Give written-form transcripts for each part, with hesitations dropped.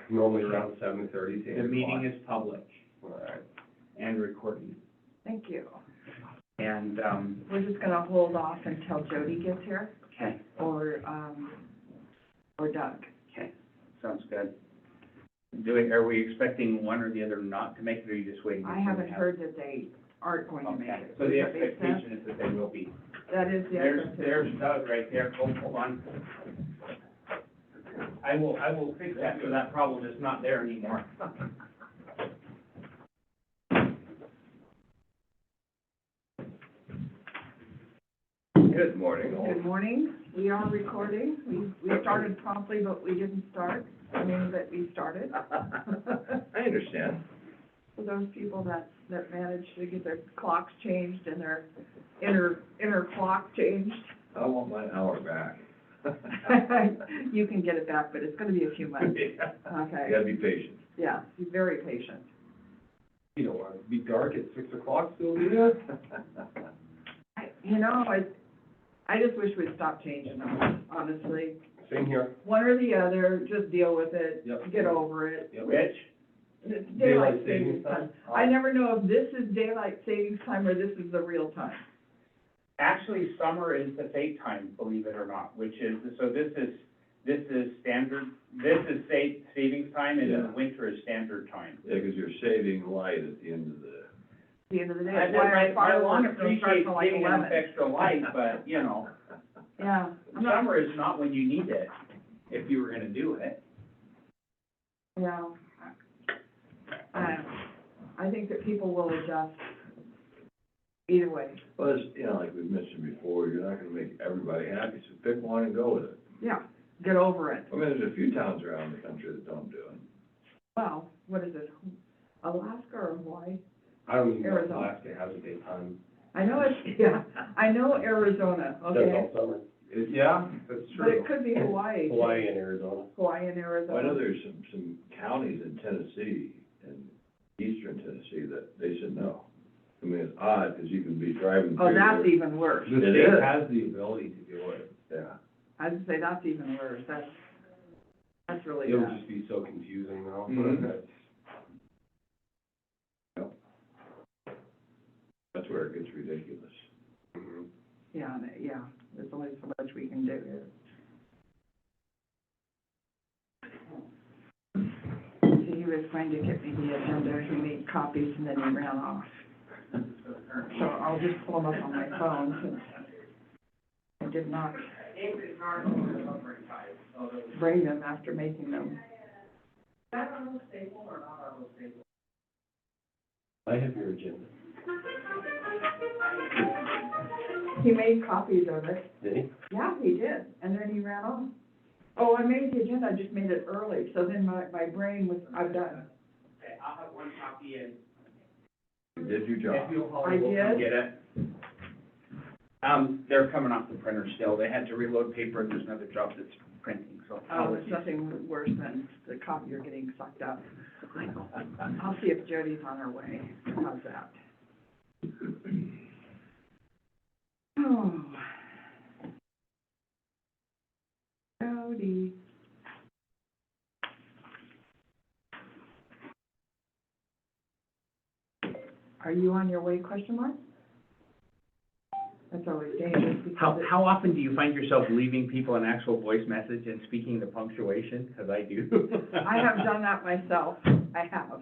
Normally around 7:30 to 8 The meeting o'clock. is public All right. and recording. Thank you. And, We're just gonna hold off until Jody gets here, okay, or Doug. okay, sounds good. Are we expecting one or the other not to make it, or are you just waiting? I haven't heard that they aren't going to make Okay, it. so the Does that make sense? expectation is that they will be. That is the expectation. There's Doug right there. Oh, hold on. I will fix that, so that problem is not there anymore. Good morning, all. Good morning. We are recording. We started promptly, but we didn't start. I mean, that we started. I understand. For those people that managed to get their clocks changed and their inner clock changed. I want my hour back. You can get it back, but it's gonna be a few months. You Okay, gotta be patient. yeah, be very patient. You don't want it to be dark at 6 o'clock, Sylvia? I just wish we'd stop changing them, honestly. Same here. One or the other, just deal with it, Yep. get over it. Yep. Rich? It's Daylight savings time? I never know if this is daylight savings time or this is the real time. Actually, summer is the fake time, believe it or not, which is, so this is standard, this is savings time, and then Yeah. winter is standard time. Yeah, because you're saving light at the end of the, At the end of the day, I that's why our don't fireworks don't start appreciate till like giving enough 11. extra light, but, you know, Yeah, I'm not, summer is not when you need it, if you were gonna do it. yeah. I think that people will adjust either way. well, it's, like we've mentioned before, you're not gonna make everybody happy, so pick one and go with it. Yeah, get over it. I mean, there's a few towns around the country that don't do it. Well, what is it, Alaska or Hawaii? I don't even know if Arizona. Alaska has a daytime. I know I know Arizona, Does okay? all summer. Yeah, that's But it could be Hawaii. too. Hawaii and Arizona. Hawaii and Arizona. I know there's some counties in Tennessee, in eastern Tennessee, that they said no. I mean, it's odd, because you can be driving through Oh, that's there. even worse. The It state is. has the ability to do it. Yeah. I'd say that's even worse. That's really It would bad. just be so confusing though. Mhm. That's- That's where it gets ridiculous. mhm. Yeah, there's only so much we can do. So he was going to get me the agenda, he made copies and then he ran off. So I'll just pull them up on my phone since I did not bring them after making them. I have your agenda. He made copies of it. Did he? Yeah, he did, and then he ran off. Oh, I made the agenda, I just made it early, so then my brain was, I'm done. Okay, I'll have one copy and You did your job. if you'll I we'll come did. get it. They're coming off the printer still. They had to reload paper, and there's another job that's printing, so. Oh, there's nothing worse than the copier getting sucked up. I'll see if Jody's on her way. How's that? Oh. Jody. Are you on your way, question mark? That's always dangerous because How often do you find yourself leaving people an actual voice message and speaking the punctuation? Because I do. I have done that myself. I have.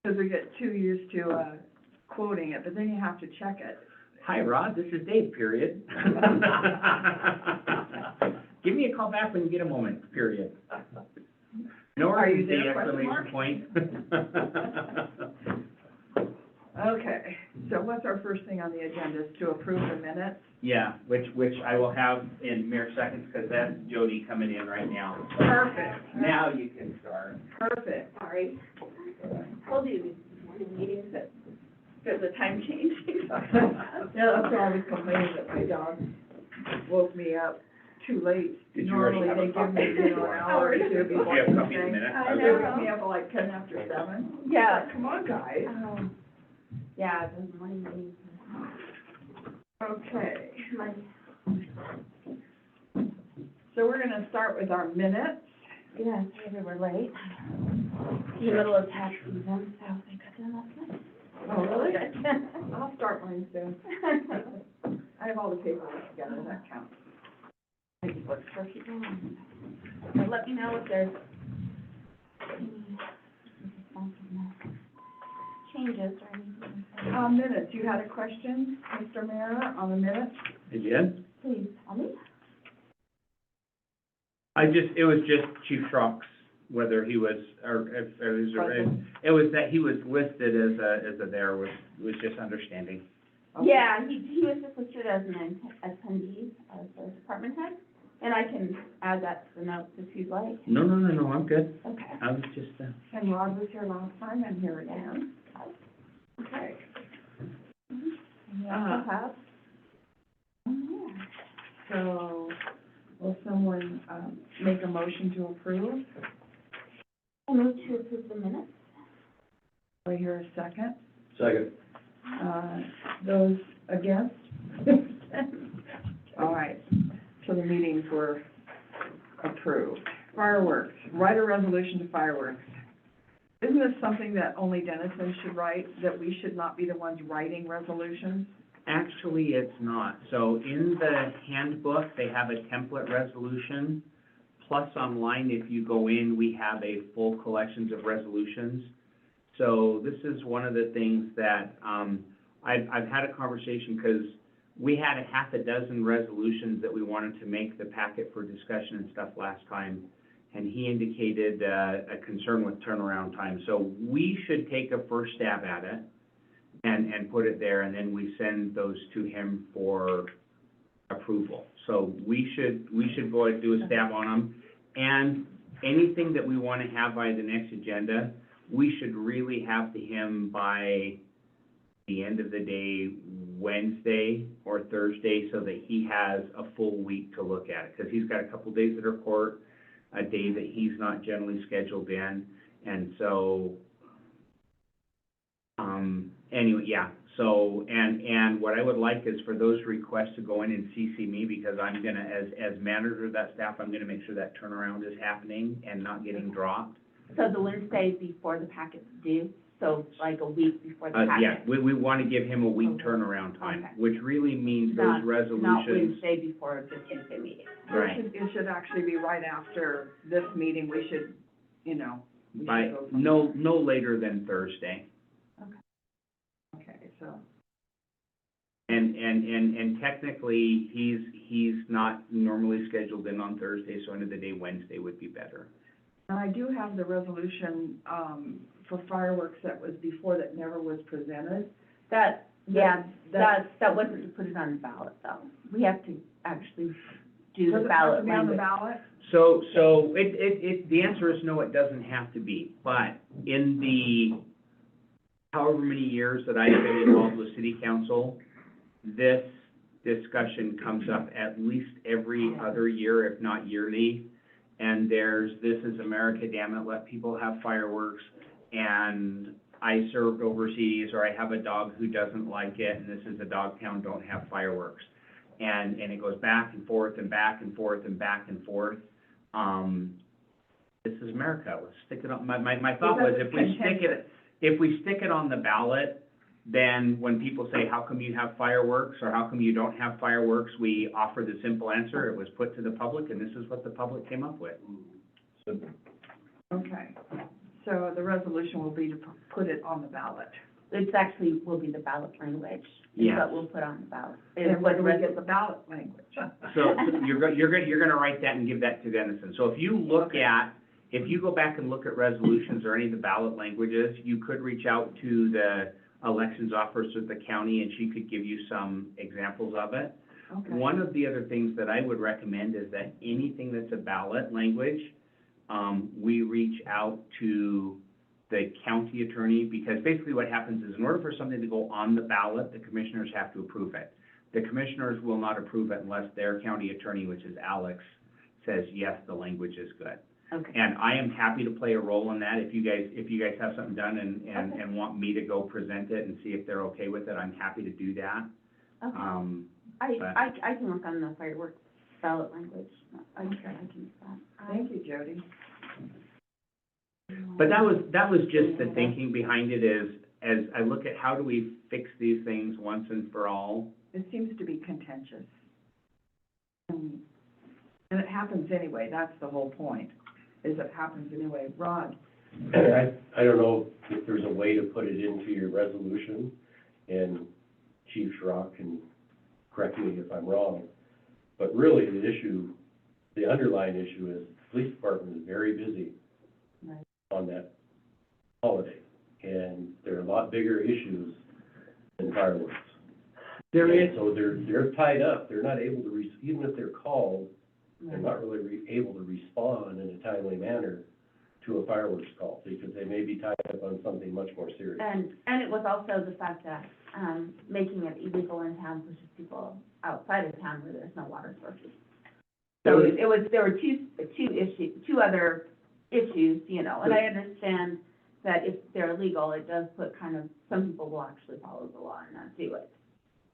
Because we get too used to, quoting it, but then you have to check it. Hi, Rod, this is Dave, period. Give me a call back when you get a moment, period. No Are you urgency, there, question exclamation point. Okay, so what's our first thing on the agenda, is to approve the minutes? Yeah, which I will have in mere seconds, because that's Jody coming in right now. Perfect. Now you can start. Perfect. Sorry. Told you these morning meetings that there's a time changing. Yeah, that's why I was complaining that my dog woke me up too late. Did you already have a Normally, they give me, an hour or two Did before. you have a copy of the anything. minutes? I They know. wake me up at like 10 after 7. Yeah. Come on, guys. Yeah, the morning meetings. Okay, My, so we're gonna start with our minutes Yeah, sorry we were late. In the middle of tax season, so I got done last night. Oh, really? I'll start mine soon. I have all the paperwork together, that counts. It works for people. So let me know if there's any changes or anything. Minutes, you had a question, Mr. Mayor, on the minutes? Again? Please, tell me. It was just Chief Schrock's, whether he was, or if, it was that he was listed as a there, was just understanding. Okay. Yeah, he was just listed as an attendee, as a department head, and I can add that to the notes if you'd like. No, I'm good. Okay. I was just, And Rod was here last time, and here again. Okay. And you also have one here. So, will someone, make a motion to approve? I move to approve the minutes. Do I hear a second? Second. Those against? All right, so the meetings were approved. Fireworks, write a resolution to fireworks. Isn't this something that only Dennison should write, that we should not be the ones writing resolutions? actually, it's not. So in the handbook, they have a template resolution. Plus online, if you go in, we have a full collections of resolutions. So this is one of the things that, I've had a conversation, because we had a half a dozen resolutions that we wanted to make the packet for discussion and stuff last time, and he indicated a concern with turnaround time. So we should take a first stab at it and put it there, and then we send those to him for approval. So we should go and do a stab on them, and anything that we want to have by the next agenda, we should really have to him by the end of the day, Wednesday or Thursday, so that he has a full week to look at it, because he's got a couple days at our court, a day that he's not generally scheduled in, and so, anyway, yeah, so, and what I would like is for those requests to go in and CC me, because I'm gonna, as manager of that staff, I'm gonna make sure that turnaround is happening and not getting dropped. So the Wednesday before the packet's due, so like a week before the packet? Yeah, we want to give him a week Okay. turnaround time, Okay. which really means those Not resolutions. Wednesday before the Tuesday meeting. Right. It should actually be right after this meeting, we should, we should By, go from no later than Thursday. there. Okay, so, And technically, he's not normally scheduled in on Thursday, so end of the day, Wednesday would be better. and I do have the resolution, for fireworks that was before that never was presented. That, yeah, That- that wasn't put it on the ballot, though. We have to actually do Does the it have to ballot be on the language. ballot? So the answer is no, it doesn't have to be, but in the however many years that I've been involved with city council, this discussion comes up at least every other year, if not yearly. And there's, this is America, damn it, let people have fireworks. And I served overseas, or I have a dog who doesn't like it, and this is a dog town, don't have fireworks. And it goes back and forth and back and forth and back and forth. This is America, let's stick it on, my thought was, if we stick it on the ballot, then when people say, how come you have fireworks, or how come you don't have fireworks, we offer the simple answer, it was put to the public, and this is what the public came up with. Simple. Okay, so the resolution will be to put it on the ballot. It's actually, will be the ballot language, is Yes. what we'll put on the ballot. And where do we get the ballot language? So you're gonna write that and give that to Dennison. So if you look at, if you go back and look at resolutions or any of the ballot languages, you could reach out to the elections officer of the county, and she could give you some examples of it. Okay. One of the other things that I would recommend is that anything that's a ballot language, we reach out to the county attorney, because basically what happens is, in order for something to go on the ballot, the commissioners have to approve it. The commissioners will not approve it unless their county attorney, which is Alex, says, yes, the language is good. Okay. And I am happy to play a role in that. If you guys have something done and want me to go present it and see if they're okay with it, I'm happy to do that. Okay. but- I can work on the fireworks ballot language. I can do that. Thank you, Jody. But that was just the thinking behind it is, as I look at how do we fix these things once and for all, It seems to be contentious. And it happens anyway, that's the whole point, is it happens anyway. Rod? I don't know if there's a way to put it into your resolution, and Chief Schrock can correct me if I'm wrong, but really the underlying issue is the police department is very busy Right. on that holiday, and there are a lot bigger issues than fireworks. there And is, so they're tied up, they're not able to, even if they're called, they're Right. not really able to respond in a timely manner to a fireworks call, because they may be tied up on something much more serious. And it was also the fact that, making it illegal in town pushes people outside of town where there's no water sources. So there were two other issues, you know, and I understand that if they're illegal, it does put kind of, some people will actually follow the law and not do it.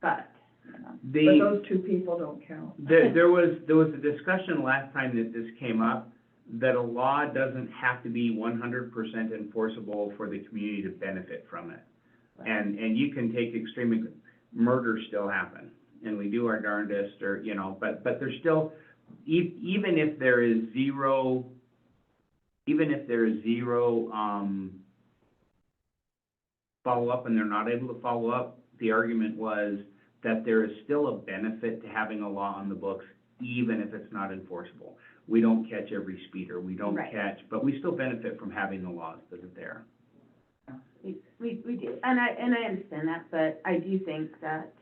But, you know. But those two people don't count. there was a discussion last time that this came up, that a law doesn't have to be 100% enforceable for the community to benefit from it. And you can take murders still happen, and we do our darndest, or, you know, but there's still, even if there is zero, follow-up and they're not able to follow up, the argument was that there is still a benefit to having a law on the books, even if it's not enforceable. We don't catch every speeder, we don't Right. catch, but we still benefit from having the laws that are there. We do, and I understand that, but I do think that,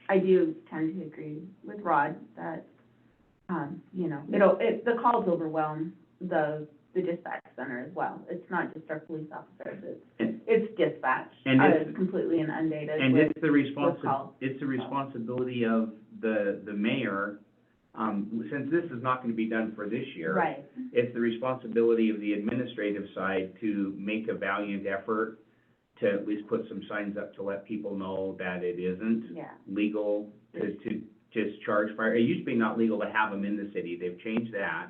I do tend to agree with Rod that, you know, the calls overwhelm the dispatch center as well. It's not just our police officers, it's dispatch, And it's- completely inundated And with, it's the calls. it's the responsibility of the mayor, since this is not gonna be done for this year. right, It's the responsibility of the administrative side to make a valiant effort to at least put some signs up to let people know that it isn't yeah. legal to discharge fire. It used to be not legal to have them in the city, they've changed that,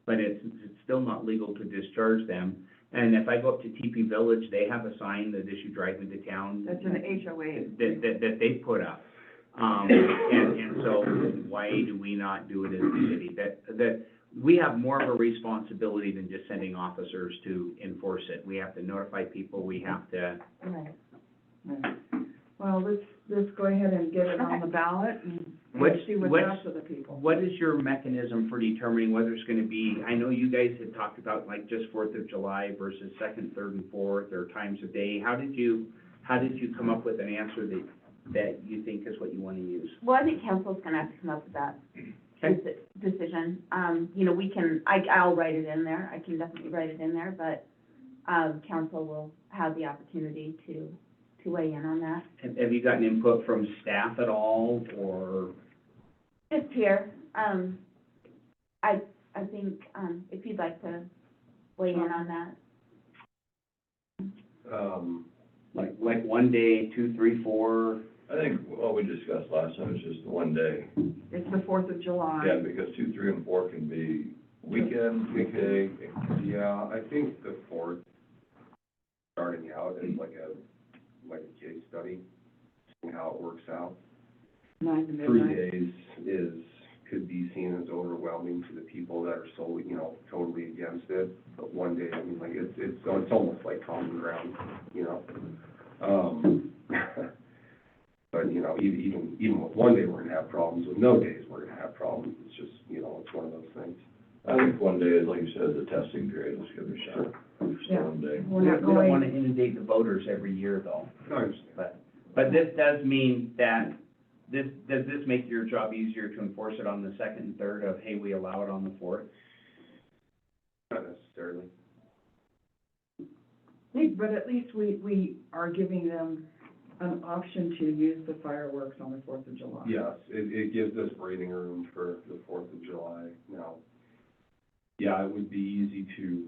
but it's still not legal to discharge them. And if I go up to TP Village, they have a sign that as you drive into town, That's an HOA. that they put up. And so why do we not do it as a city? That we have more of a responsibility than just sending officers to enforce it. We have to notify people, we have to, Right. Right. Well, let's go ahead and get it on the ballot and see what's What's- up to the people. what is your mechanism for determining whether it's gonna be, I know you guys had talked about like just 4th of July versus 2nd, 3rd, and 4th, or times of day. How did you come up with an answer that you think is what you wanna use? Well, I think council's gonna have to come up with that Okay. decision. You know, I'll write it in there, I can definitely write it in there, but, council will have the opportunity to weigh in on that. Have you gotten input from staff at all, or? Just here, I think, if you'd like to weigh in on that. Like 1 day, 2, 3, 4? I think what we discussed last time is just one day. It's the 4th of July. Yeah, because 2, 3, and 4 can be weekend, weekday. Yeah, I think the fourth, starting out as like a case study, seeing how it works out. 9 to 3 midnight. days could be seen as overwhelming to the people that are so, you know, totally against it. But 1 day, I mean, like, it's almost like common ground, you know? But, you know, even with 1 day, we're gonna have problems. With no days, we're gonna have problems. It's just, you know, it's one of those things. I think 1 day is, like you said, the testing period, let's give it a shot. Just Yeah. 1 day. We're We not don't wanna going, inundate the voters every year, though. I understand. But this does mean that, does this make your job easier to enforce it on the 2nd and 3rd of, hey, we allow it on the 4th? Not necessarily. but at least we are giving them an option to use the fireworks on the 4th of July. Yes, it gives us breathing room for the 4th of July. Now, yeah, it would be easy to,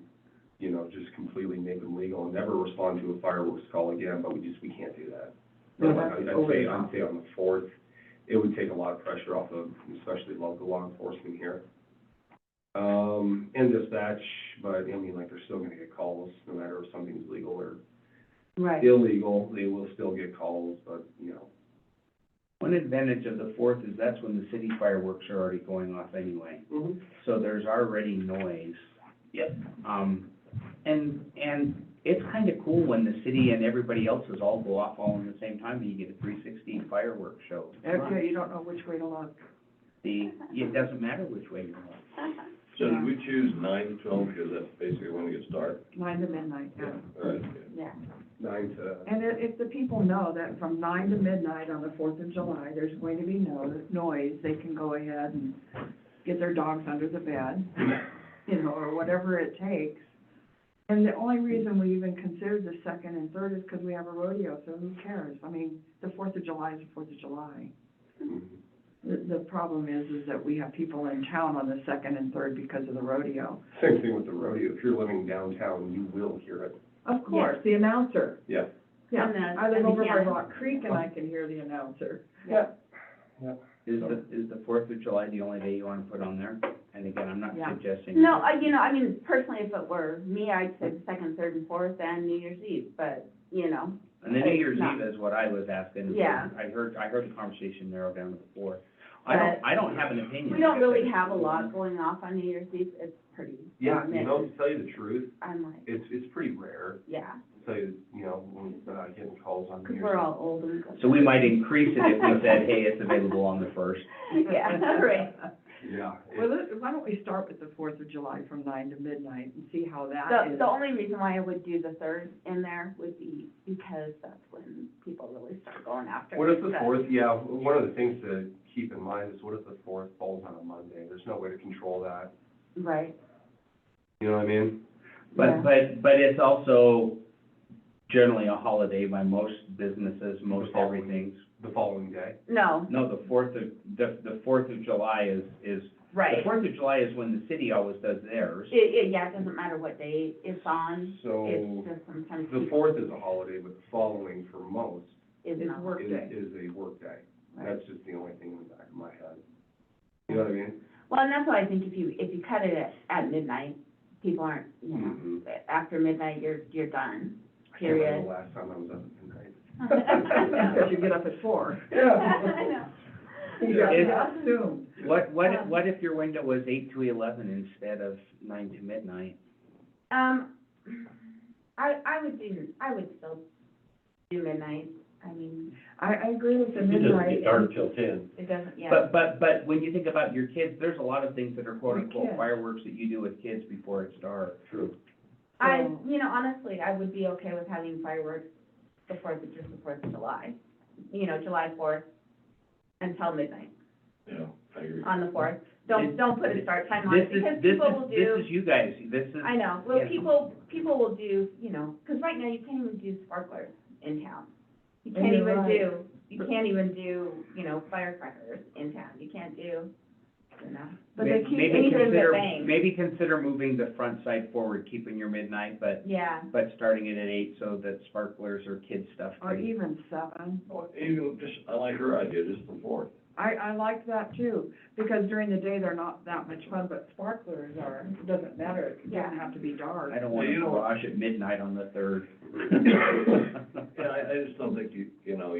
you know, just completely make them legal and never respond to a fireworks call again, but we can't do that. No, But that's I'd over the say top. on the 4th, it would take a lot of pressure off of, especially local law enforcement here. and dispatch, but, I mean, like, they're still gonna get calls, no matter if something's legal or Right. illegal, they will still get calls, but, you know. One advantage of the 4th is that's when the city fireworks are already going off anyway. So there's already noise. Yep. And it's kind of cool when the city and everybody else's all go off all in the same time, and you get a 360 fireworks show. Okay, you don't know which way to look. It doesn't matter which way you look. So did we choose 9 to 12, because that's basically when it gets dark? 9 to midnight, yeah. All right, Yeah. 9 to, And if the people know that from 9 to midnight on the 4th of July, there's going to be noise, they can go ahead and get their dogs under the bed, you know, or whatever it takes. And the only reason we even considered the 2nd and 3rd is because we have a rodeo, so who cares? I mean, the 4th of July is the 4th of July. The problem is that we have people in town on the 2nd and 3rd because of the rodeo. same thing with the rodeo, if you're living downtown, you will hear it. Of course, the announcer. yeah. Yeah, And the- I live and the over by piano. Rock Creek and I can hear the announcer. Yeah. Is the 4th of July the only day you want to put on there? And again, I'm not Yeah. suggesting. No, you know, I mean, personally, if it were me, I'd say the 2nd, 3rd, and 4th, and New Year's Eve, but, you know. And the New Year's No. Eve is what I was asking. Yeah. I heard the conversation narrow down to the 4th. But I don't have an opinion. We don't really have a lot going off on New Year's Eve, it's pretty. Yeah, you know, mixed. to tell you the truth, I'm like, it's pretty rare, yeah, to tell you, you know, when, getting calls on New because Year's we're Eve. all old and. So we might increase it if we said, hey, it's available on the 1st. Yeah, right. Yeah. Well, why don't we start with the 4th of July from 9 to midnight and see how that is. The only reason why I would do the 3rd in there would be because that's when people really start going after. What if the it. 4th, yeah, one of the things to keep in mind is what if the 4th falls on a Monday? There's no way to control that, Right. you know what I mean? Yeah. But it's also generally a holiday by most businesses, most everything. The following day. No, No, the 4th of July is, right. the 4th of July is when the city always does theirs. Yeah, it doesn't matter what day it's on, So, it's just sometimes the people 4th is a holiday, but the following for most is It's not. work is, day. is a work day. Right. That's just the only thing in the back of my head. You know what I mean? Well, and that's why I think if you cut it at midnight, people aren't, you know, Mhm. after midnight, you're done, I can't remember period. the last time I was up at midnight. Because you get up at 4. I know. You got Is- to assume. What if your window was 8 to 11 instead of 9 to midnight? I would still do midnight, I mean, I agree with the It doesn't midnight. get dark till 10. it doesn't, yeah. But when you think about your kids, there's a lot of things that are quote With unquote kids. fireworks that you do with kids before it's dark. True. You know, honestly, I would be okay with having fireworks the 4th of July, you know, July 4th until midnight Yeah, I agree. on the 4th. Don't put a start time on This it, is, because this people is, will this do, is you guys, this is. I know, well, yeah. people will do, you know, because right now you can't even do sparklers in town. You And can't you're even right. do, you know, firecrackers in town. You can't do, you know. But they keep Maybe anything that consider- bangs. Maybe consider moving the front side forward, keeping your midnight, but Yeah, starting it at 8 so that sparklers or kid stuff. Or can- even 7. Well, even just, I like her idea, just the 4th. I like that too, because during the day, they're not that much fun, but sparklers are, it doesn't matter, it doesn't have to be dark. I don't want Yeah, to you know- barrage at midnight on the 3rd. Yeah, I just don't think you know,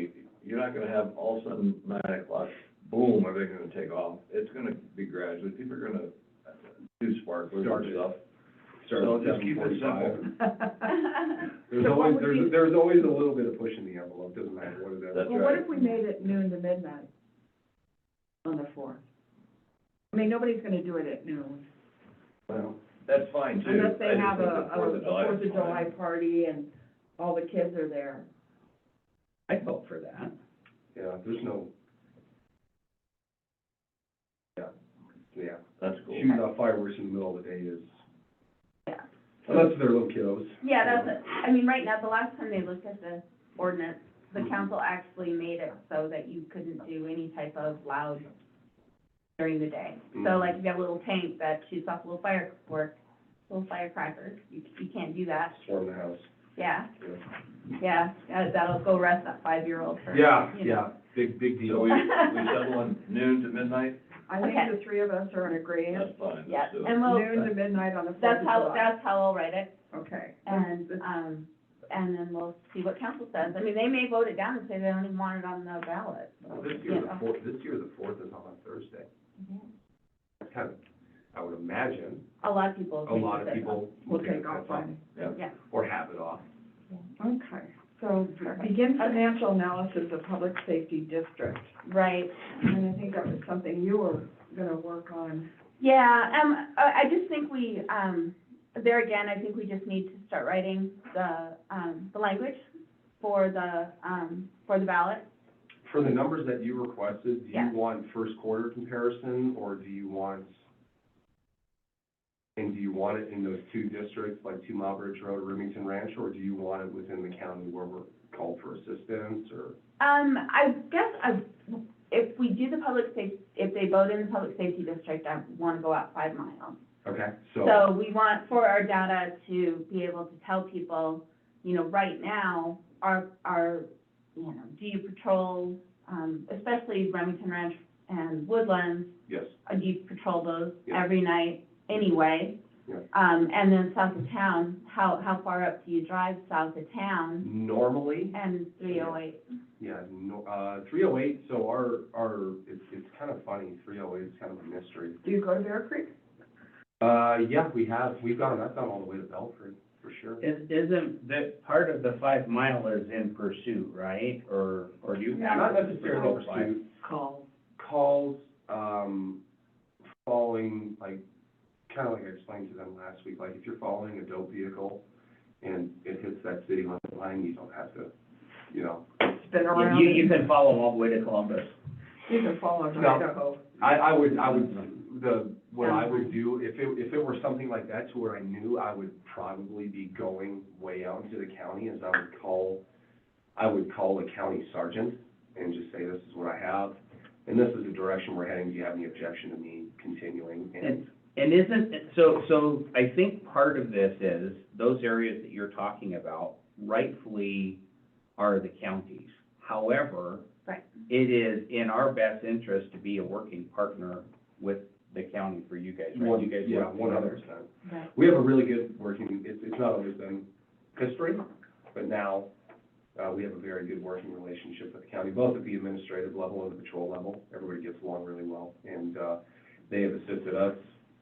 you're not gonna have all of a sudden 9 o'clock, boom, everything's gonna take off. It's gonna be gradual, people are gonna do sparklers Start and it. stuff. Start So at just keep it 7:45. simple. There's So what always, would you- there's always a little bit of pushing the envelope, doesn't matter what it is. That's Well, what right. if we made it noon to midnight on the 4th? I mean, nobody's gonna do it at noon, Well, that's fine too. unless they I just have think a the 4th of July is 4th of July fine. party and all the kids are there. I'd vote for that. Yeah, there's no. Yeah, That's cool. shooting off fireworks in the middle of the day is, yeah. unless they're little kiddos. Yeah, that's it. I mean, right now, the last time they looked at the ordinance, the council actually made it so that you couldn't do any type of loud during the day. So like, if you have a little tank that shoots off little firecrackers, you can't do that. Storm the house. Yeah, yeah, that'll go arrest that 5-year-old for, Yeah, you know. yeah, big So deal. we settle on noon to midnight? I think Okay. the three of us are in agreement. That's fine, Yeah, let's do it. and we'll, Noon to midnight on the 4th that's of how, July. that's how I'll write it, Okay. and then we'll see what council says. I mean, they may vote it down and say they don't even want it on the ballot. Well, this Yeah. year, the fourth is on a Thursday. That's kind of, I would imagine, A lot of people a take lot the of fifth off. people. We'll will take the off fifth Friday. Yeah, Or have it off. Okay, so begin financial analysis of public safety district. right. And I think that was something you were gonna work on. Yeah, I just think we, there again, I think we just need to start writing the language for the ballot. For the numbers that you requested, do Yeah. you want first quarter comparison, or do you want it in those two districts, like 2 Mile Bridge Road or Remington Ranch, or do you want it within the county where we're called for assistance, or? I guess if we do the public safety, if they vote in the public safety district, I want to go out 5 miles. Okay, So we want for our data to be able to tell people, right now, do you patrol, especially Remington Ranch and Woodlands, yes, do you patrol those Yeah. every night anyway? Yeah. And then south of town, how far up do you drive south of town? normally, And 308, yeah, no, 308, so it's kind of funny, 308 is kind of a mystery. Do you go to Bear Creek? Yeah, we've gone all the way to Belfry, for sure. Isn't that part of the 5 mile is in pursuit, right? Or do you have? Not to necessarily patrol five? pursuit, Call. calls, following, like, kind of like I explained to them last week, like, if you're following a dope vehicle and it hits that city line, you don't have to, Spin around. You can follow all the way to Columbus. You can follow to No. Idaho. I would, what I would do, if it were something like that to where I knew I would probably be going way out into the county, is I would call the county sergeant and just say, this is what I have, and this is the direction we're heading, do you have any objection to me continuing? And isn't, so I think part of this is, those areas that you're talking about rightfully are the counties. However, Right. it is in our best interest to be a working partner with the county for you guys, right? You guys Yeah, work together. 100%. right. We have a really good working, it's not always been history, but now, we have a very good working relationship with the county, both at the administrative level and the patrol level. Everybody gets along really well, and, they have assisted us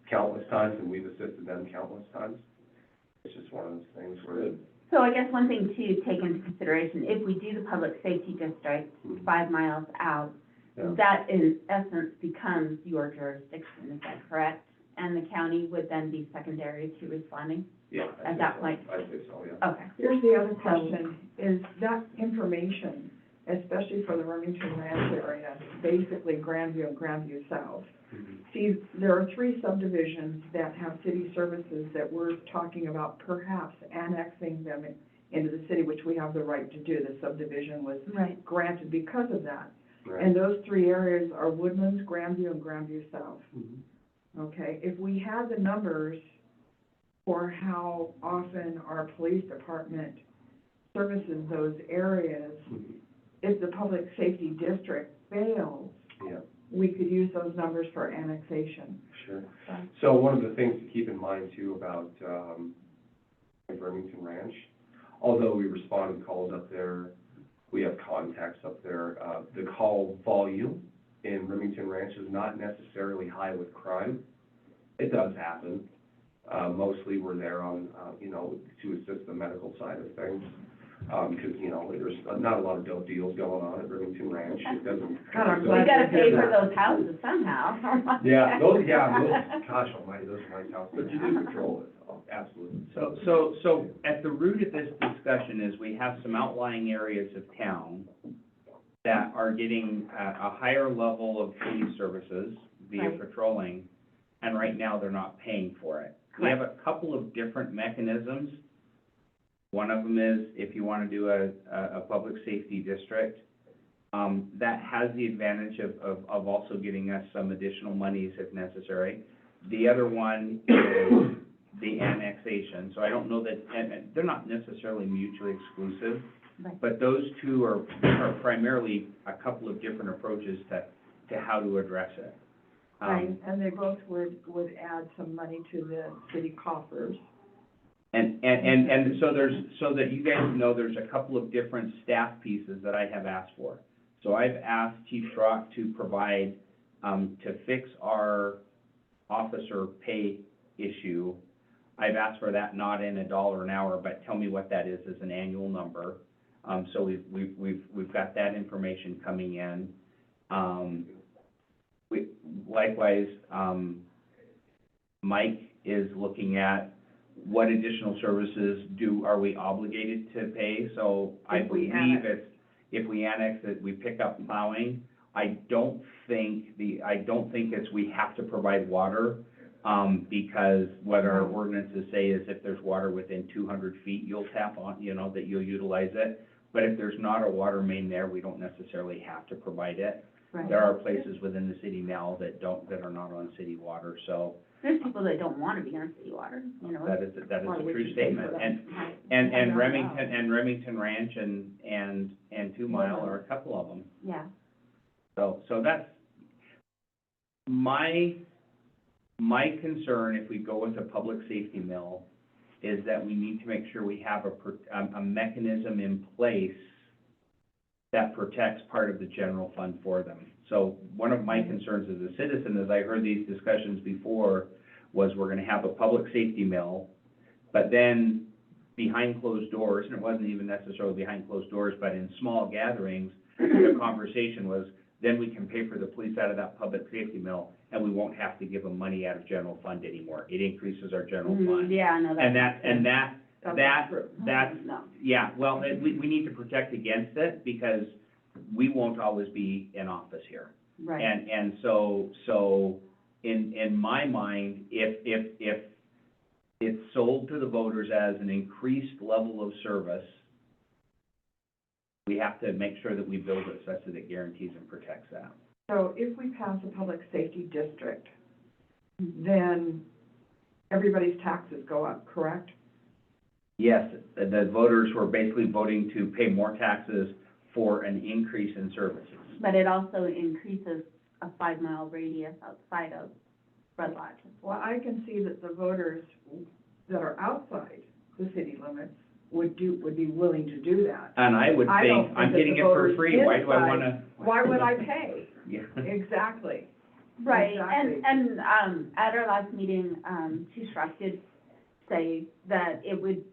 countless times, and we've assisted them countless times. It's just one of those things where, So I guess one thing to take into consideration, if we do the public safety district 5 miles out, Yeah. that in essence becomes your jurisdiction, is that correct? And the county would then be secondary to responding? yeah. I'd At say that so. point. I'd say so, yeah. Okay. Here's the other question, is that information, especially for the Remington Ranch area, basically Grandview and Grandview South. Mhm. See, there are 3 subdivisions that have city services that we're talking about perhaps annexing them into the city, which we have the right to do. The subdivision was Right. granted because of that. Right. And those 3 areas are Woodlands, Grandview, and Grandview South. Mhm. Okay, if we had the numbers for how often our police department services those areas, Mhm. if the public safety district fails, Yeah. we could use those numbers for annexation. Sure. So one of the things to keep in mind too about, Remington Ranch, although we respond to calls up there, we have contacts up there, the call volume in Remington Ranch is not necessarily high with crime. It does happen. Mostly we're there on, to assist the medical side of things. Because, there's not a lot of dope deals going on at Remington Ranch. It doesn't. God, I'm We glad gotta to pay hear for that. those houses somehow. Yeah, gosh almighty, those are nice houses. But you do patrol it. Oh, absolutely. So at the root of this discussion is we have some outlying areas of town that are getting a higher level of police services via Right. patrolling, and right now they're not paying for it. We have a couple of different mechanisms. One of them is if you want to do a public safety district, that has the advantage of also getting us some additional monies if necessary. The other one is the annexation, so I don't know that, and they're not necessarily mutually exclusive, Right. but those two are primarily a couple of different approaches to how to address it. Right, and they both would add some money to the city coffers. And so so that you guys know, there's a couple of different staff pieces that I have asked for. So I've asked Chief Schrock to provide, to fix our officer pay issue. I've asked for that not in $1 an hour, but tell me what that is as an annual number. So we've got that information coming in. Likewise, Mike is looking at what additional services are we obligated to pay? So I If we believe annex. if we annex it, we pick up plowing. I don't think it's we have to provide water, because what our ordinances say is if there's water within 200 feet, you'll tap on, that you'll utilize it. But if there's not a water main there, we don't necessarily have to provide it. Right. There are places within the city now that are not on city water, so There's people that don't want to be on city water, that is Why a would true you pay for statement. them? And Remington Ranch and 2 Mile are a couple of them. Yeah, So that's my concern, if we go with a public safety mill, is that we need to make sure we have a mechanism in place that protects part of the general fund for them. So one of my concerns as a citizen, as I heard these discussions before, was we're gonna have a public safety mill, but then behind closed doors, and it wasn't even necessarily behind closed doors, but in small gatherings, the conversation was, then we can pay for the police out of that public safety mill, and we won't have to give them money out of general fund anymore. It increases our general fund. yeah, no, that's. That's, No. yeah, well, we need to protect against it, because we won't always be in office here. Right. And so in my mind, if it's sold to the voters as an increased level of service, we have to make sure that we build it such that it guarantees and protects that. So if we pass a public safety district, then everybody's taxes go up, correct? Yes, the voters were basically voting to pay more taxes for an increase in services. But it also increases a 5-mile radius outside of Red Lodge as Well, well. I can see that the voters that are outside the city limits would be willing to do that. And I would I don't think, think I'm that getting the it for voters free, why do I inside- wanna? Why would I pay? Yeah. Exactly. Right, Exactly. and at our last meeting, Chief Schrock did say that it would,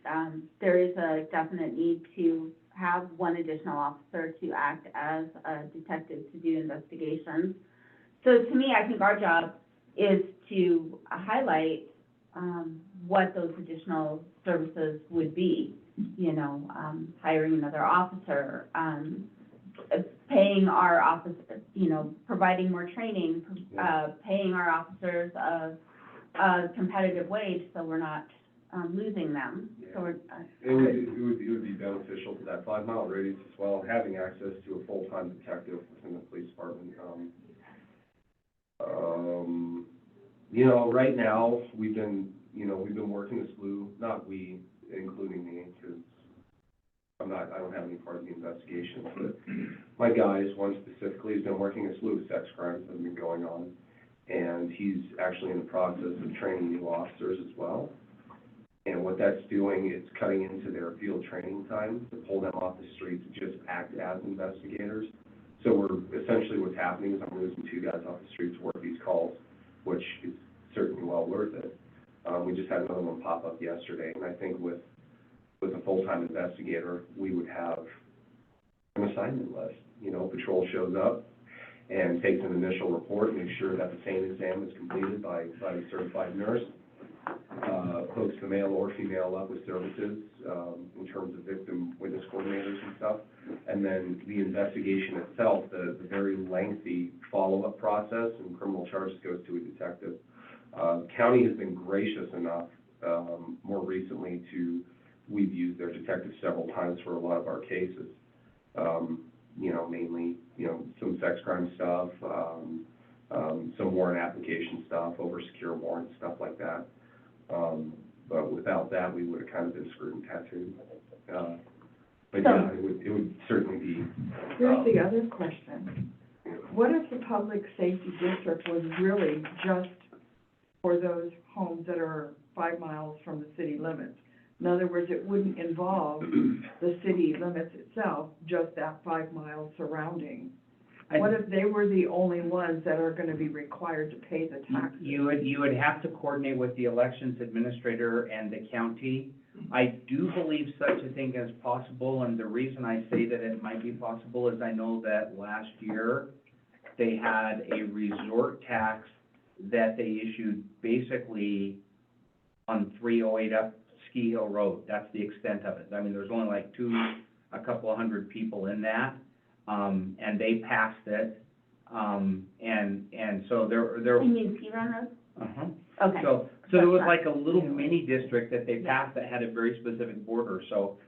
there is a definite need to have one additional officer to act as a detective to do investigations. So to me, I think our job is to highlight, what those additional services would be. Hiring another officer, paying our office, providing more training, paying our officers a competitive wage, so we're not, losing them. So we're, It would be beneficial to that 5-mile radius as well, having access to a full-time detective within the police department. Right now, we've been working a slew, not we, including me, because I don't have any part of the investigation, but my guys, one specifically, has been working a slew of sex crimes that have been going on, and he's actually in the process of training new officers as well. And what that's doing is cutting into their field training time to pull them off the streets and just act as investigators. So what's happening is I'm losing 2 guys off the street to work these calls, which is certainly well worth it. We just had another one pop up yesterday, and I think with a full-time investigator, we would have an assignment list. Patrol shows up and takes an initial report, makes sure that the same exam is completed by a certified nurse, hooks the male or female up with services, in terms of victim witness coordinators and stuff. And then the investigation itself, the very lengthy follow-up process and criminal charges goes to a detective. County has been gracious enough, more recently we've used their detectives several times for a lot of our cases. Mainly, some sex crime stuff, some warrant application stuff, over secure warrants, stuff like that. But without that, we would have kind of been screwed and tattooed. But yeah, it would certainly be. Here's the other question. what if the public safety district was really just for those homes that are 5 miles from the city limits? In other words, it wouldn't involve the city limits itself, just that 5 miles surrounding. What if they were the only ones that are gonna be required to pay the taxes? You would have to coordinate with the elections administrator and the county. I do believe such a thing is possible, and the reason I say that it might be possible is I know that last year, they had a resort tax that they issued basically on 308 up Ski Hill Road. That's the extent of it. I mean, there's only like a couple of hundred people in that, and they passed it. And so there. You mean P-Run Road? Uh-huh. Okay. So there was like a little mini district that they passed that had a very specific border, so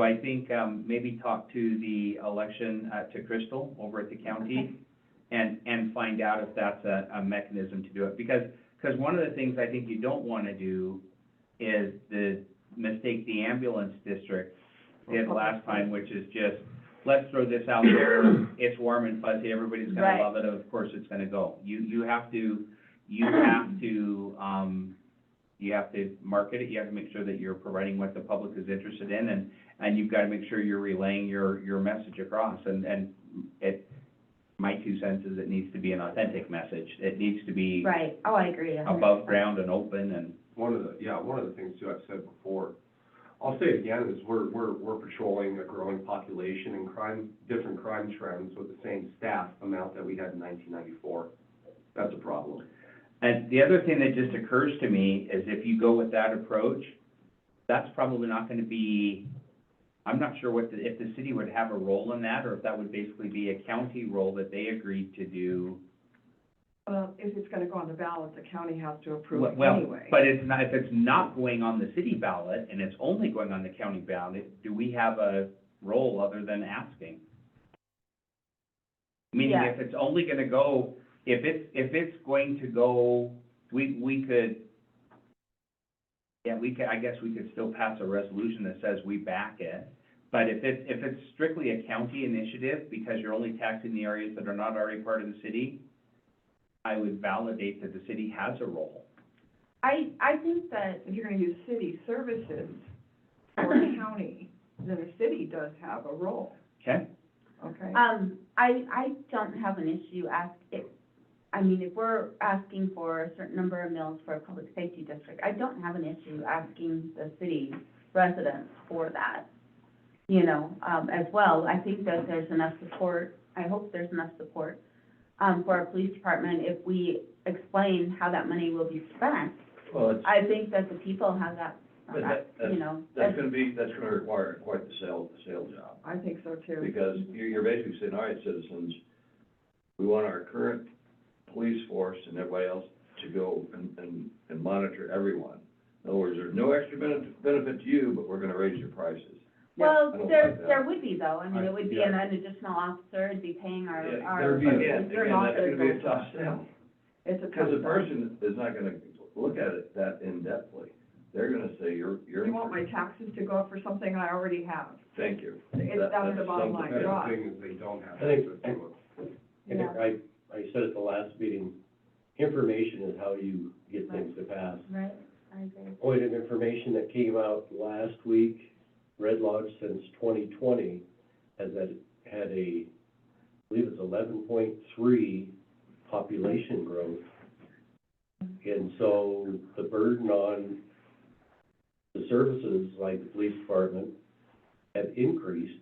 I think, maybe talk to the election, to Crystal over at the county and find out if that's a mechanism to do it, because one of the things I think you don't wanna do is the mistake the ambulance district did last time, which is just, let's throw this out there, it's warm and fuzzy, everybody's gonna Right. love it, of course it's gonna go. You have to market it, you have to make sure that you're providing what the public is interested in, and you've gotta make sure you're relaying your message across, and my 2 cents is it needs to be an authentic message. It needs to be Right, oh, I agree. 100%. above ground and open, and, One of the things too, I've said before, I'll say it again, is we're patrolling a growing population and different crime trends with the same staff amount that we had in 1994. That's a problem. and the other thing that just occurs to me is if you go with that approach, that's probably not gonna be, I'm not sure if the city would have a role in that, or if that would basically be a county role that they agreed to do. Well, if it's gonna go on the ballot, the county has to approve it Well, anyway. but it's not, if it's not going on the city ballot and it's only going on the county ballot, do we have a role other than asking? Meaning Yeah. if it's only gonna go, if it's going to go, we could, I guess we could still pass a resolution that says we back it. But if it's strictly a county initiative, because you're only taxing the areas that are not already part of the city, I would validate that the city has a role. I think that, If you're gonna use city services for a county, then the city does have a role, Okay? okay? I don't have an issue if we're asking for a certain number of mills for a public safety district, I don't have an issue asking the city residents for that, as well. I think that there's enough support, I hope there's enough support, for our police department if we explain how that money will be spent. Well, it's, I think that the people have that, but that's gonna require quite the sale job. I think so too. Because you're basically saying, all right, citizens, we want our current police force and everybody else to go and monitor everyone. In other words, there's no extra benefit to you, but we're gonna raise your prices. well, I don't there, like that. there would be though, it would be Yeah. an additional officer, it'd be paying our. There'd be Again, your that's gonna be a officers. tough sell, It's a because the tough person is not gonna look at it that in-depthly. They're gonna say, you're. You want my taxes to go up for something I already have? Thank you. It's down to the bottom line, something- Ross. The thing is, they don't have I think- access to it. I said at the last meeting, information is how you get things to pass. Right, I agree. Point of information that came out last week, Red Lodge since 2020 has had I believe it's 11.3 population growth. And so the burden on the services like the police department have increased,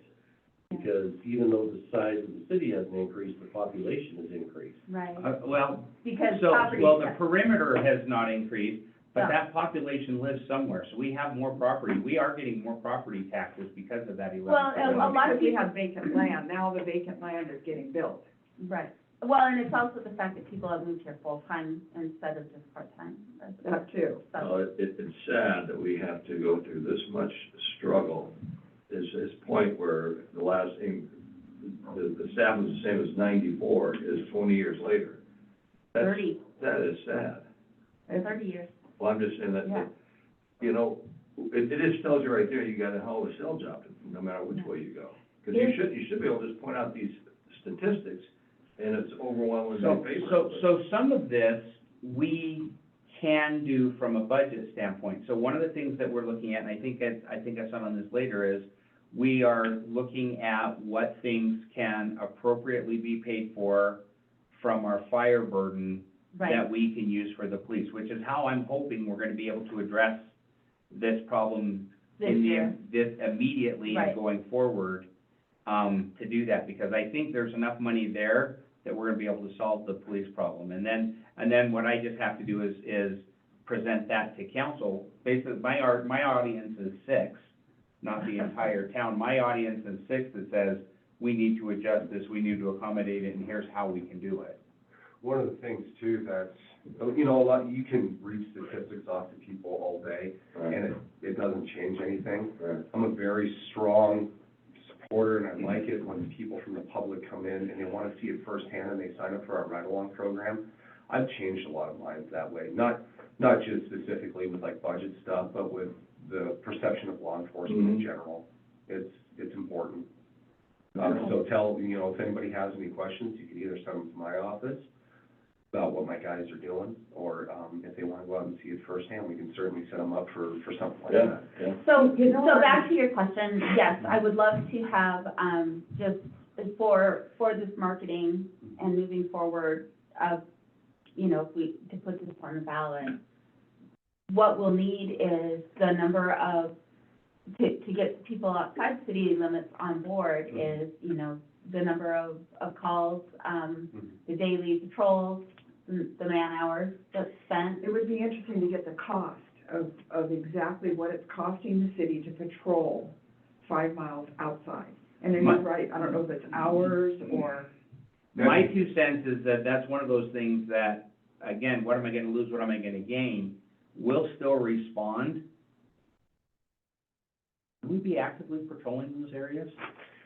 because even though the size of the city hasn't increased, the population has increased. Right, the because property. perimeter has not increased, but Yeah. that population lives somewhere, so we have more property. We are getting more property taxes because of that 11. Well, a lot Because of we people, have vacant land, now the vacant land is getting built. right, well, and it's also the fact that people have moved here full-time instead of just part-time. That too. Well, it's sad that we have to go through this much struggle. This point where the staff was the same as 94 is 20 years later. That's- 30. That is sad. 30 years. Well, I'm just saying that, Yeah. it just tells you right there, you got a hell of a sell job, no matter which way you go. Because you should be able to just point out these statistics and it's overwhelmingly paper. So some of this, we can do from a budget standpoint. So one of the things that we're looking at, and I think I saw on this later, is we are looking at what things can appropriately be paid for from our fire burden Right, that we can use for the police, which is how I'm hoping we're gonna be able to address this problem this in year, this immediately Right. and going forward, to do that, because I think there's enough money there that we're gonna be able to solve the police problem. And then what I just have to do is present that to council. Basically, my audience is 6, not the entire town. My audience is 6 that says, we need to adjust this, we need to accommodate it, and here's how we can do it. One of the things too, that's, you know, a lot, you can read statistics off to people all day, Right, and it doesn't change anything. right. I'm a very strong supporter, and I like it when people from the public come in and they wanna see it firsthand and they sign up for our ride-along program. I've changed a lot of minds that way, not just specifically with like budget stuff, but with the perception of law enforcement in Mhm. general. It's important. So if anybody has any questions, you can either send them to my office about what my guys are doing, or, if they wanna go out and see it firsthand, we can certainly set them up for something like Yeah, that. yeah. So, You know so what? back to your question, yes, I would love to have, just for this marketing and moving forward of, to put this on the ballot, what we'll need is the number of, to get people outside city limits on board is, the number of calls, the daily patrols, the man hours that's spent. It would be interesting to get the cost of exactly what it's costing the city to patrol 5 miles outside. And then you're right, I don't know if it's hours or, My 2 cents is that that's one of those things that, again, what am I gonna lose, what am I gonna gain? We'll still respond. Will we be actively patrolling those areas?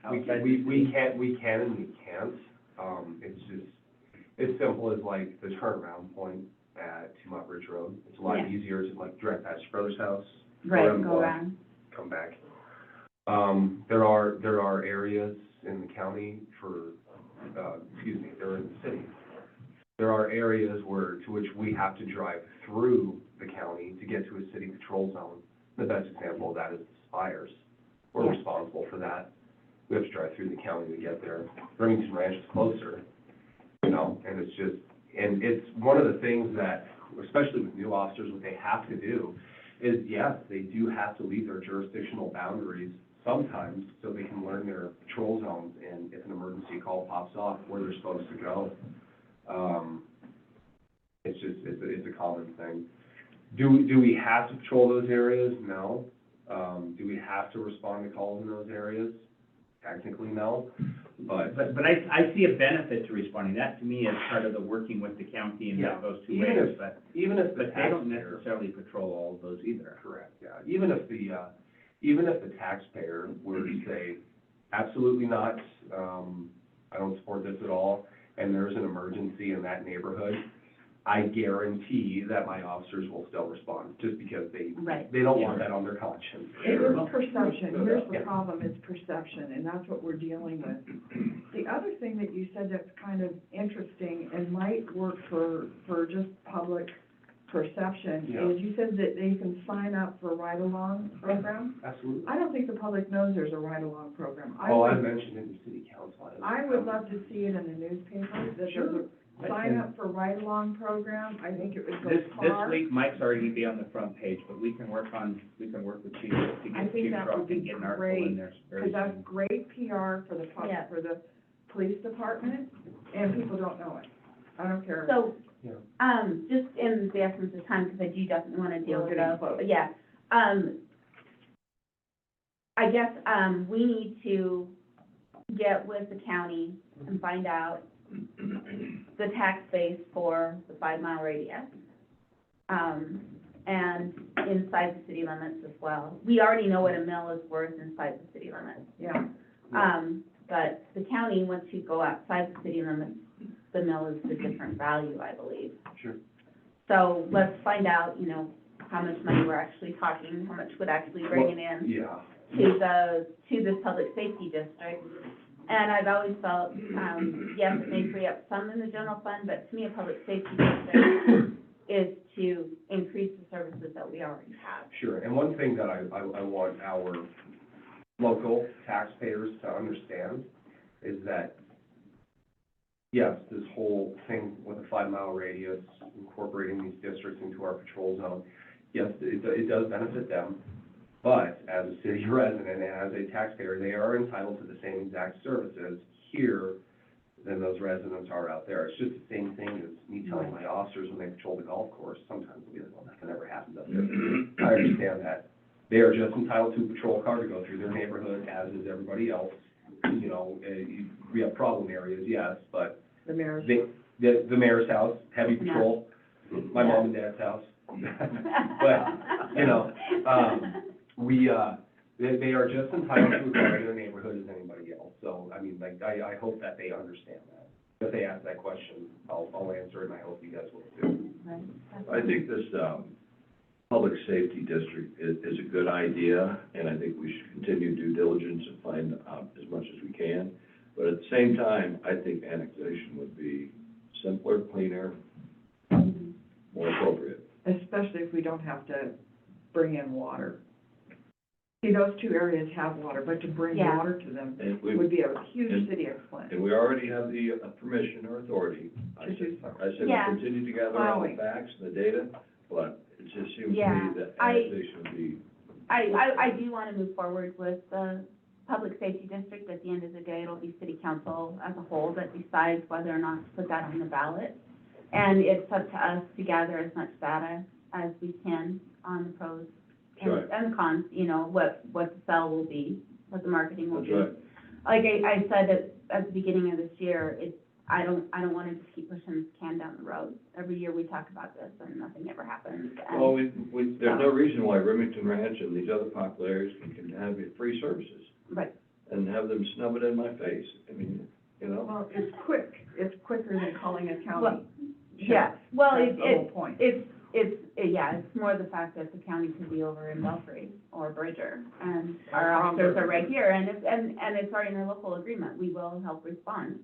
outside the We city? can and we can't. It's just, it's simple as like the turnaround point at Tumut Ridge Road. It's a lot Yeah. easier to like direct past your brother's house, Right, around the go block, around. come back. There are areas in the county they're in the city. There are areas to which we have to drive through the county to get to a city patrol zone. The best example of that is the Spires. We're Yeah. responsible for that. We have to drive through the county to get there. Remington Ranch is closer, and it's one of the things that, especially with new officers, what they have to do is, yes, they do have to leave their jurisdictional boundaries sometimes so they can learn their patrol zones, and if an emergency call pops off, where they're supposed to go. It's a common thing. Do we have to patrol those areas? No. Do we have to respond to calls in those areas? Technically, no, but. But I see a benefit to responding. That to me is part of the working with the county and Yeah. that goes 2 Even ways, if- but Even if the they don't taxpayer, necessarily patrol all of those either. correct, yeah, even if the taxpayer were to say, absolutely not, I don't support this at all, and there's an emergency in that neighborhood, I guarantee that my officers will still respond, just because they Right. don't want that on their conscience. it is perception, here's the Yeah. problem, it's perception, and that's what we're dealing with. The other thing that you said that's kind of interesting and might work for just public perception Yeah. is you said that they can sign up for a ride-along program. Absolutely. I don't think the public knows there's a ride-along program. Oh, I mentioned it in city council. I would love to see it in the newspaper, that there's Sure. a sign up for ride-along program, I think it would go This far. week, Mike's already gonna be on the front page, but we can work with Chief to I get think Chief that Truck would be and get an article great, in there very Because that's soon. great PR for the Yeah. for the police department, and people don't know it. I don't care. So, Yeah. just in the essence of time, because I do definitely want to deal We're with getting those. close. Yeah, I guess, we need to get with the county and find out the tax base for the 5 mile radius, and inside the city limits as well. We already know what a mill is worth inside the city limits. Yeah, But the county, once you go outside the city limits, the mill is a different value, I believe. Sure. So let's find out, how much money we're actually talking, how much would actually bring it in Yeah. to this public safety district. And I've always felt, yes, it may free up some in the general fund, but to me, a public safety district is to increase the services that we already have. Sure, and one thing that I want our local taxpayers to understand is that, yes, this whole thing with a 5-mile radius, incorporating these districts into our patrol zone, yes, it does benefit them, but as a city resident and as a taxpayer, they are entitled to the same exact services here than those residents are out there. It's just the same thing as me telling my officers when they patrol the golf course, sometimes they'll be like, well, nothing ever happens up there. I understand that. They are just entitled to a patrol car to go through their neighborhood, as is everybody else. You know, we have problem areas, yes, but The mayor's. the mayor's house, heavy patrol, my mom and dad's house. But, you know, they are just entitled to a car in their neighborhood as anybody else. So, I mean, like, I hope that they understand that. If they ask that question, I'll answer it, and I hope you guys will too. I think this, public safety district is a good idea, and I think we should continue due diligence and find out as much as we can. But at the same time, I think annexation would be simpler, cleaner, more appropriate. Especially if we don't have to bring in water. See, those two areas have water, but to bring Yeah. water to them And would be a huge city expense. And we already have the permission or authority. I To do said, so. I said we Yeah. continue to gather all the Plowing. facts and the data, but it just seems to Yeah, me that I- annexation would be, I do want to move forward with the public safety district. At the end of the day, it'll be city council as a whole that decides whether or not to put that on the ballot. And it's up to us to gather as much data as we can on the pros Right. and the cons, you know, what the sell will be, what the marketing will that's be. right. Like I said at the beginning of this year, I don't want to just keep pushing this can down the road. Every year we talk about this and nothing ever happens. And- Well, there's no reason why Remington Ranch and these other popular areas can have free services Right, and have them snub it in my face. I mean, you know? Well, it's quick. It's quicker than calling a Well, county. yeah, well, That's the whole point. it's more the fact that the county could be over in Belfry or Bridger, and our officers are right here, and it's our interlocal agreement, we will help respond,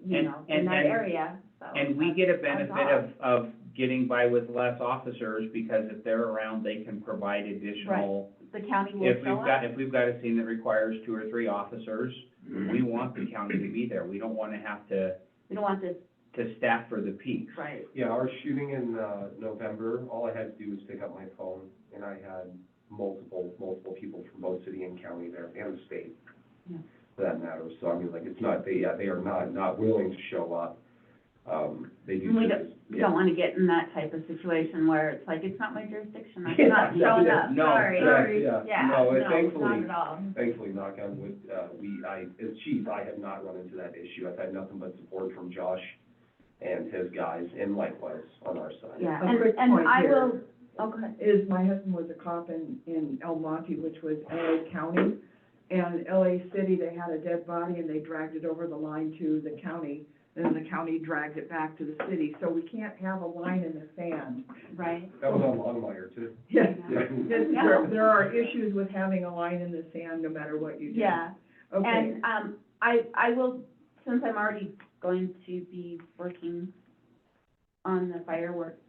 you And- know, in and- that and- area, so. And we get a that's benefit our of getting by with less officers, because if they're around, they can provide additional. The county will If show up, if we've got a scene that requires 2 or 3 officers, we want the county to be there. We don't wanna have to we don't want this, staff for the peaks. right, Yeah, our shooting in, November, all I had to do was pick up my phone, and I had multiple people from both city and county there, and the state, Yeah. for that matter. So, I mean, like, it's not, they are not willing to show up. They do we just. don't want to get in that type of situation where it's like, it's not my jurisdiction, I'm Yeah, not yeah, showing yeah. up, No, sorry. Yeah, Yeah, no, and no, thankfully, not at all. Thankfully, knock on wood, as chief, I have not run into that issue. I've had nothing but support from Josh and his guys, and likewise on our side. Yeah, A quick and point I here. will, okay, Is my husband was a cop in El Monte, which was LA County. And LA City, they had a dead body and they dragged it over the line to the county. And then the county dragged it back to the city. So we can't have a line in the sand. right. That was on Longmire too. Yes. Yeah. There are issues with having a line in the sand no matter what you do. Yeah, Okay. and, I will, since I'm already going to be working on the fireworks,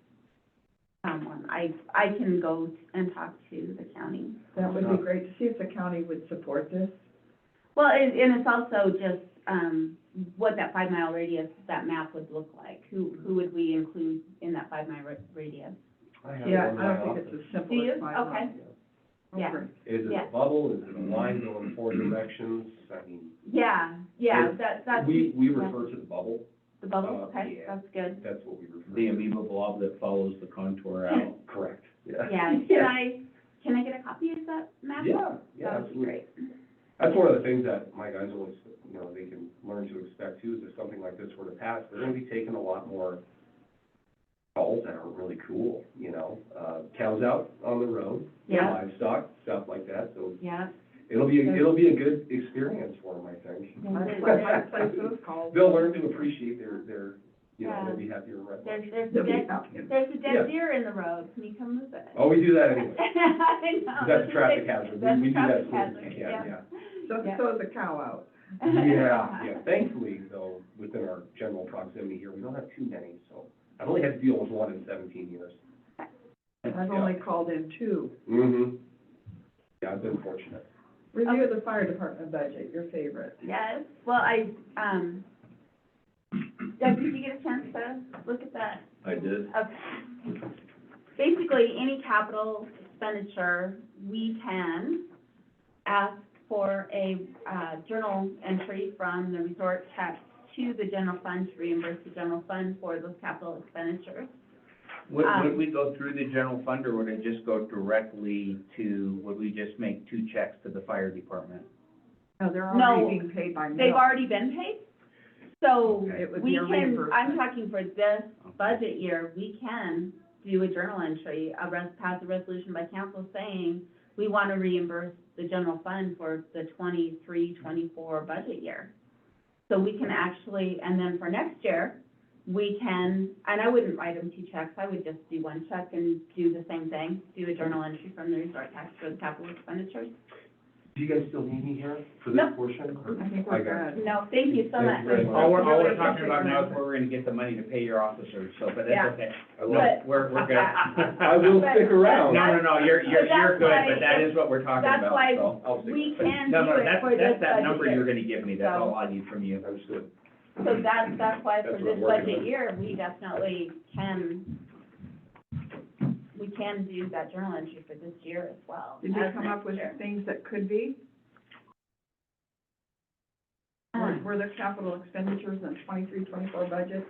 one, I can go and talk to the county. That would be great to see if the county would support this. Well, and it's also just, what that 5-mile radius, that map would look like. Who would we include in that 5-mile radius? I have Yeah, one in I my don't think office. it's as simple Do you? as 5 Okay. miles. Yeah. Okay. Is it Yeah. a bubble, is it a line going 4 directions? I mean, Yeah, that's. we yeah. refer to the bubble, The bubble, okay, yeah. that's good. that's what we refer to. The amoeba blob that follows the contour out. Correct, yeah. Yeah, can I get a copy of that map? Yeah, That would be absolutely. great. That's one of the things that my guys always, you know, they can learn to expect too, is if something like this were to pass, they're gonna be taking a lot more calls that are really cool, you know? Cows out on the road, Yeah. livestock, stuff like that, so Yeah. it'll be a good experience for them, I think. I place those calls. They'll learn to appreciate their, you know, Yeah. they'll be happier and right. There's They'll a be dead, happy. there's a Yeah. dead deer in the road, can you come move it? Oh, we do that anyway. I know. That's a traffic hazard. That's We a do that traffic as quick as hazard, we can, yeah. So, Yeah. so is a cow out. Yeah, thankfully, though, within our general proximity here, we don't have too many, so I've only had to deal with one in 17 years. I've only called in 2. Mm-hmm. Yeah, I've been fortunate. Review of the fire department budget, your favorite. Yes, well, Doug, did you get a chance to look at that? I did. Okay. Basically, any capital expenditure, we can ask for a, journal entry from the resort tax to the general fund to reimburse the general fund for those capital expenditures. Would we go through the general fund, or would it just go directly to, would we just make 2 checks to the fire department? No, they're No, already being paid by mail. They've already been paid, so Okay. It would be we a can, reimbursement. I'm talking for this budget year, we can do a journal entry, pass a resolution by council saying, we want to reimburse the general fund for the 23-24 budget year. So we can actually, and then for next year, we can, and I wouldn't write them 2 checks, I would just do 1 check and do the same thing, do a journal entry from the resort tax for the capital expenditures. Do you guys still need me here for this No. portion? I think I we're got good. No, thank you so much. Thank you very much. All we're Really talking about now is appreciate where we're gonna get the money to pay your officers, so, but Yeah. that's okay. I will- No, But- we're good. I will But- stick around. No, you're that's good, why but that is what we're talking That's about, why so. I'll stick we around. can No, do it that's for this that budget number you're year. gonna give me, that's So- all I need from you. Understood. So that's why for That's what this I'm working budget on. year, we definitely can do that journal entry for this year as well. Did you as come up next with year. things that could be? Were there capital expenditures in 23-24 budget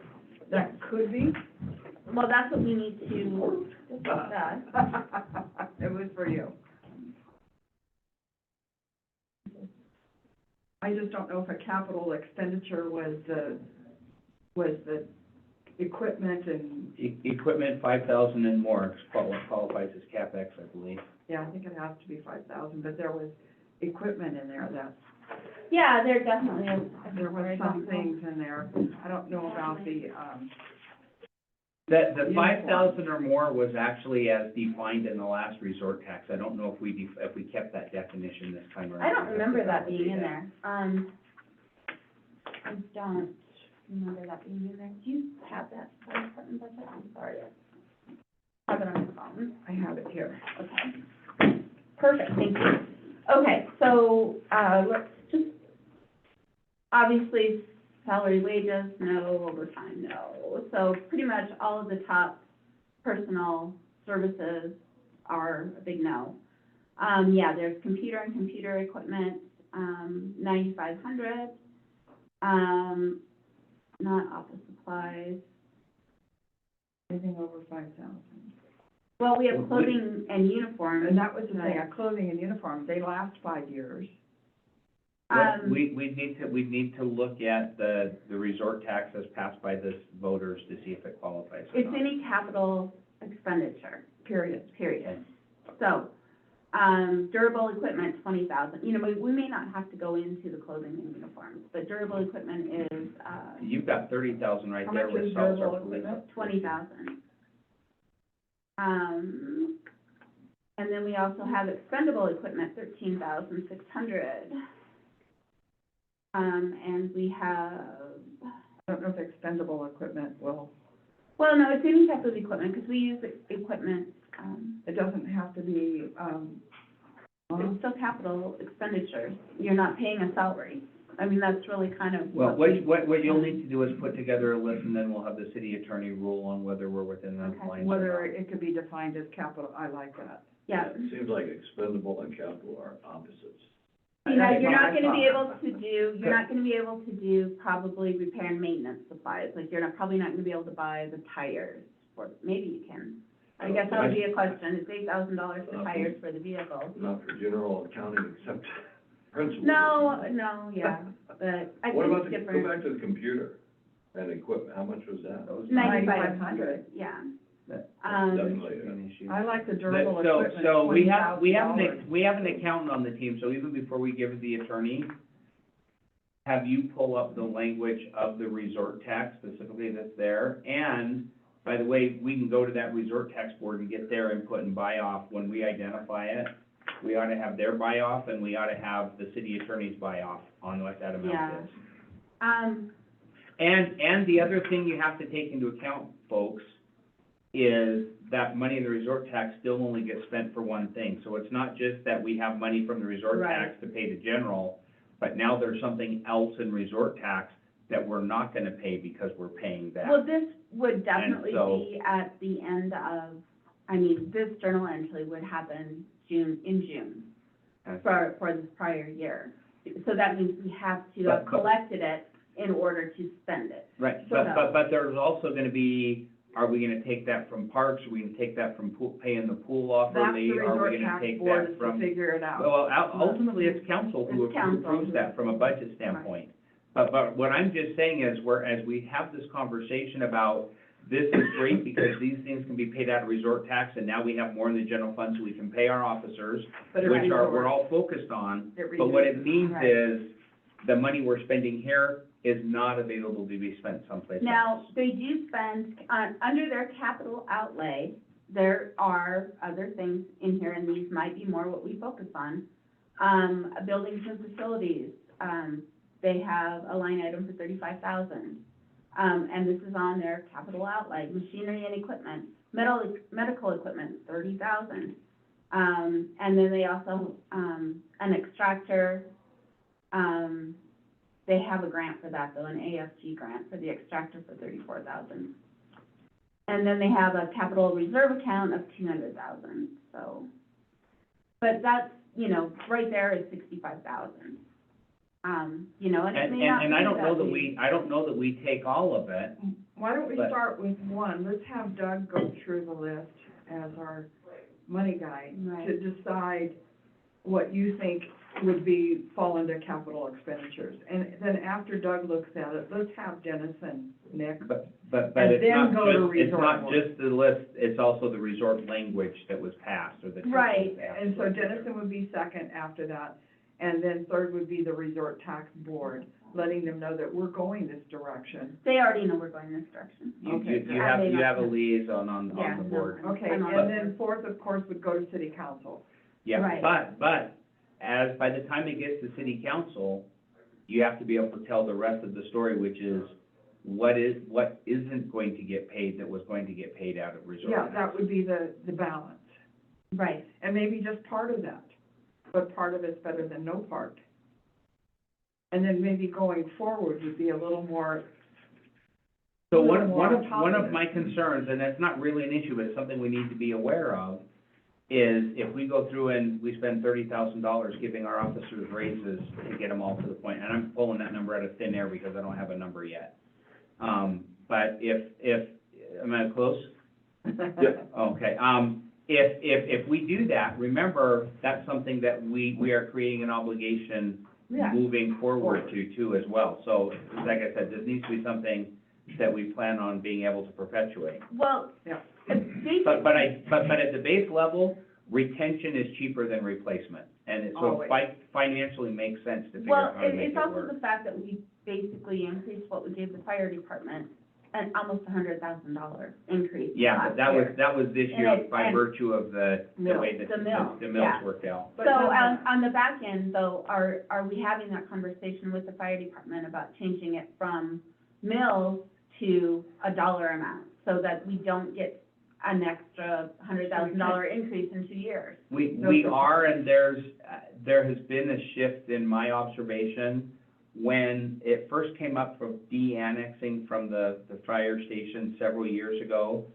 that could be? Well, that's what we need to discuss. It was for you. I just don't know if a capital expenditure was the equipment and, Equipment, 5,000 and more, qualifies as CapEx, I believe. yeah, I think it has to be 5,000, but there was equipment in there that, Yeah, there definitely is. there were I some don't know. things in there. I don't know about the, The Uniform. 5,000 or more was actually as defined in the last resort tax. I don't know if we kept that definition this time around. I don't remember that being in there. I don't remember that being in there. Do you have that fire department budget? I'm sorry. I have it on your phone. I have it here. Okay. Perfect, thank you. Okay, so, let's just, obviously, salary, wages, no, overtime, no. So pretty much all of the top personal services are a big no. Yeah, there's computer and computer equipment, 9,500. Not office supplies. Anything over 5,000. Well, we have clothing and uniforms. And that was the thing, clothing and uniforms, they last 5 years. We'd need to look at the resort tax as passed by the voters to see if it qualifies or It's not. any capital expenditure, Period. period. So, durable equipment, 20,000. You know, we may not have to go into the clothing and uniforms, but durable equipment is, You've got 30,000 right How there much with is Salsa durable Police. equipment? 20,000. And then we also have expendable equipment, 13,600. And we have, I don't know if expendable equipment will, well, no, it's any type of equipment, because we use equipment, it doesn't have to be, it's still capital expenditures. You're not paying a salary. I mean, that's really kind of Well, what what you'll need to do is put together a list, and then we'll have the city attorney rule on whether we're within the Okay. lines or whether not. it could be defined as capital, I like that. yeah. It seems like expendable and capital are opposites. You know, That's you're what not I gonna be able thought. to do, you're not gonna be able to do probably repair and maintenance supplies, like you're probably not gonna be able to buy the tires, or maybe you can. I guess that would be a question, it's $8,000 for tires for the vehicle. Not for general accounting except principal. No, yeah, but I What think about it's the, go different. back to the computer and equipment, how much was that? 9,500, yeah. That- Definitely, An issue. I like the durable So, equipment, so we have $20,000. we have an accountant on the team, so even before we give the attorney, have you pull up the language of the resort tax specifically that's there? And, by the way, we can go to that resort tax board and get their input and buy off when we identify it. we ought to have their buy-off, and we ought to have the city attorney's buy-off on what that Yeah. amount is. Um, And the other thing you have to take into account, folks, is that money in the resort tax still only gets spent for one thing. So it's not just that we have money from the resort Right. tax to pay the general, but now there's something else in resort tax that we're not gonna pay because we're paying that. well, this would definitely so- be at the end of, I mean, this journal entry would happen in June Okay. for this prior year. So that means we have to have But- collected it in order to spend it. Right, So- but there's also gonna be, are we gonna take that from parks, are we gonna take that from paying the pool off That's early? the Are resort we gonna tax take board that is to from? figure it out. Well, ultimately, it's council who It's council. approves that from a budget standpoint. But what I'm just saying is, as we have this conversation about, this is great because these things can be paid out of resort tax, and now we have more in the general fund so we can pay our officers, But it which are, resorts. we're all focused on. It But what it reduces. means Right. is, the money we're spending here is not available to be spent someplace else. Now, they do spend, under their capital outlay, there are other things in here, and these might be more what we focus on. Buildings and facilities, they have a line item for 35,000. And this is on their capital outlay, machinery and equipment, medical equipment, 30,000. And then they also, an extractor, they have a grant for that though, an AFG grant for the extractor for 34,000. And then they have a capital reserve account of 200,000, so. But that's, you know, right there is 65,000. You know, and it may not be And I don't know that big. I don't know that we take all of it. Why don't we But- start with one? Let's have Doug go through the list as our money guy Right. to decide what you think would fall into capital expenditures. And then after Doug looks at it, let's have Dennis and Nick. But And it's then not go to just, it's resort not board. just the list, it's also the resort language that was passed, or the. Right. And so Dennison would be second after that. And then third would be the resort tax board, letting them know that we're going this direction. They already know we're going this direction. Okay, You have a good. liaison on Yeah, the no, board. Okay, I'm on and board. then fourth, of course, would go to city council. Yeah, Right. but as, by the time it gets to city council, you have to be able to tell the rest of the story, which is what isn't going to get paid that was going to get paid out of resort Yeah, tax. that would be the balance. Right. And maybe just part of that, but part of it's better than no part. And then maybe going forward would be a little more, So a little one more of positive. my concerns, and that's not really an issue, but it's something we need to be aware of, is if we go through and we spend $30,000 giving our officers raises to get them all to the point, and I'm pulling that number out of thin air because I don't have a number yet. But if, am I close? Okay, if we do that, remember, that's something that we are creating an obligation yeah, moving forward to too as well. So, like I said, this needs to be something that we plan on being able to perpetuate. Well, Yeah. it's basically. But at the base level, retention is cheaper than replacement. And it so Always. financially makes sense to figure Well, out how to make it's it also work. the fact that we basically increased what we gave the fire department, an almost $100,000 increase. Yeah, but last that year. was this And year it- by and- virtue of the Mill. way that The mill, the mills yeah. worked out. But So, no, on the back end, though, are we having that conversation with the fire department about changing it from mills to a dollar amount, so that we don't get an extra $100,000 increase in 2 years? We are, and there has been a shift in my observation. When it first came up from de-annexing from the fire station several years ago,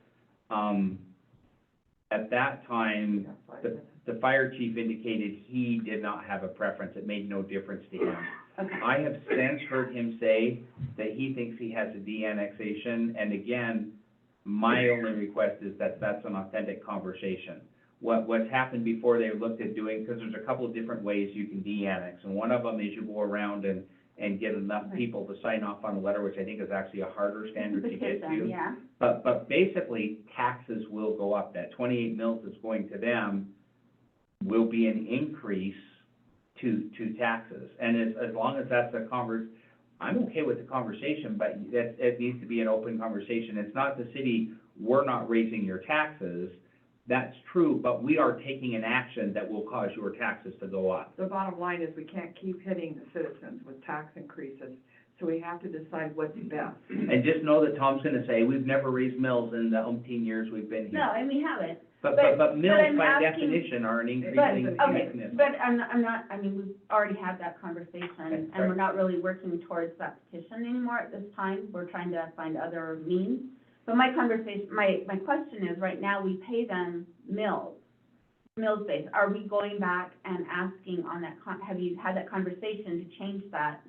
at that time, the fire chief indicated he did not have a preference. It made no difference to him. Okay. I have since heard him say that he thinks he has a de-annexation, and again, my only request is that that's an authentic conversation. What's happened before, they looked at doing, because there's a couple of different ways you can de-annex, and one of them is you go around and get enough Right. people to sign off on a letter, which I think is actually a harder standard to get to. Petition, yeah. But basically, taxes will go up. That 28 mils that's going to them will be an increase to taxes. And as long as that's I'm okay with the conversation, but it needs to be an open conversation. It's not the city, we're not raising your taxes. That's true, but we are taking an action that will cause your taxes to go up. The bottom line is we can't keep hitting the citizens with tax increases, so we have to decide what's best. And just know that Tom's gonna say, we've never raised mills in the umpteen years we've been here. No, and we haven't. But mills I'm by asking- definition are an But, increasing okay, mechanism. but I'm not, I mean, we've already had that conversation, Okay, and sorry. we're not really working towards that petition anymore at this time. We're trying to find other means. But my question is, right now, we pay them mills base. Are we going back and asking on that, have you had that conversation to change that?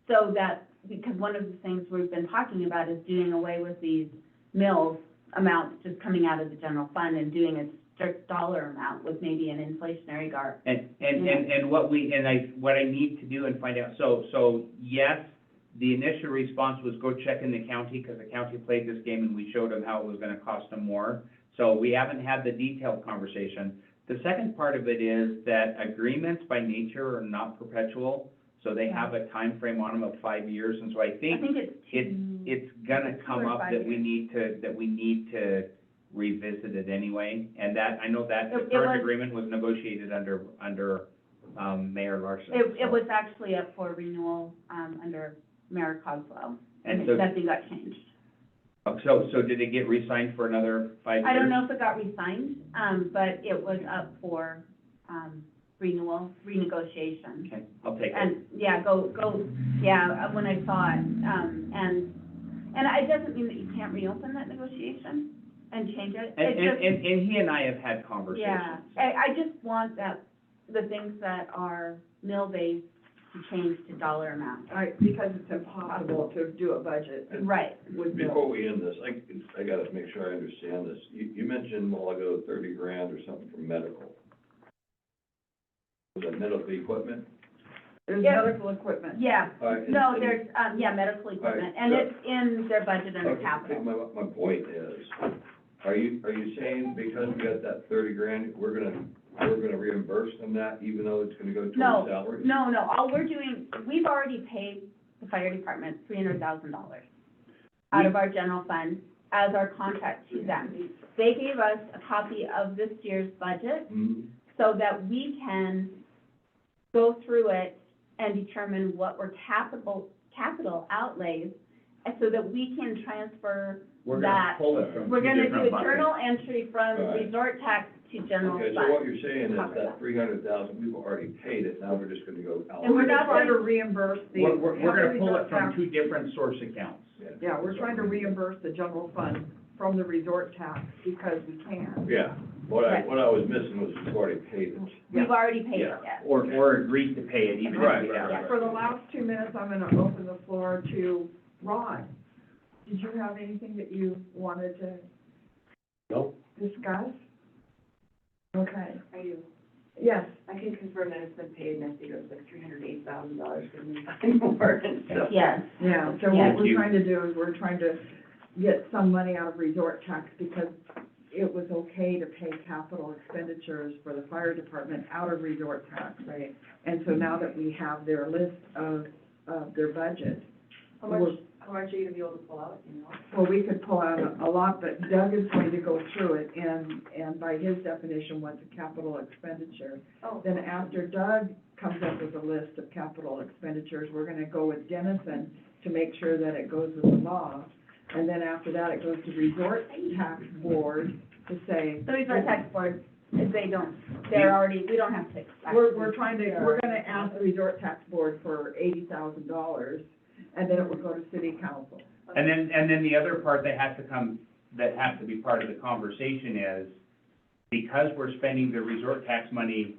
So that, because one of the things we've been talking about is doing away with these mills amounts just coming out of the general fund and doing a strict dollar amount with maybe an inflationary guard. And what I need to do and find out, so yes, the initial response was go check in the county, because the county played this game and we showed them how it was gonna cost them more. So we haven't had the detailed conversation. The second part of it is that agreements by nature are not perpetual, so they have a time frame on them of 5 years, and so I think it's gonna come up that we need to revisit it anyway, and that, I know that the It current was- agreement was negotiated under, Mayor Larson. It was actually up for renewal, under Mayor Coswell, And and so, nothing got changed. so did it get re-signed for another 5 years? I don't know if it got re-signed, but it was up for, renewal, renegotiation. Okay, I'll take it. And, yeah, when I saw it, and it doesn't mean that you can't reopen that negotiation and change it. And, It's just- and he and I have had conversations. Yeah, I just want that, the things that are mill-based to change to dollar amount. Because it's impossible to do a budget Right. with Before mills. we end this, I gotta make sure I understand this. You mentioned a while ago 30 grand or something for medical. Was that medical equipment? There's Yeah. medical equipment. Yeah, All right, no, and- there's, medical equipment, and yeah. it's in their budget under Okay, capital. my point is, are you saying because we got that 30 grand, we're gonna reimburse them that even though it's gonna go towards No, salaries? No, all we're doing, we've already paid the fire department $300,000 out of our general fund as our contract to them. They gave us a copy of this year's budget Mhm. so that we can go through it and determine what were capital outlays, and so that we can transfer We're gonna that. pull it from We're two gonna do different a buckets. journal entry from Right. resort tax to general Okay, so what fund. you're saying is that 300,000, we've already paid it, now we're just gonna go out. And we're We're not trying to going- reimburse the. We're gonna pull it from tax- two different source accounts. Yeah, we're trying to reimburse the general fund from the resort tax because we can. Yeah, what I was missing was we've already paid it. We've already paid it, Yeah. yes. Or agreed to pay it, even if Right, we right, haven't. right. For the last 2 minutes, I'm gonna open the floor to Rod. Did you have anything that you wanted to No? discuss? Okay, I do. yes, I can confirm that it's been paid, and I think it was like $308,000, because we find more, and so. Yes, yeah, so Yeah. what we're trying to do is we're trying to get some money out of resort tax because it was okay to pay capital expenditures for the fire department out of resort tax. Right. And so now that we have their list of their budget, How much are you gonna be able to pull out, you know? well, we could pull out a lot, but Doug is going to go through it, and by his definition, what's a capital expenditure? Oh. Then after Doug comes up with a list of capital expenditures, we're gonna go with Dennison to make sure that it goes with the law. And then after that, it goes to Resort Tax Board to say. the resort tax board, they're already, we don't have to. We're gonna ask the Resort Tax Board for $80,000, and then it will go to City Council. And then the other part that has to be part of the conversation is, because we're spending the resort tax money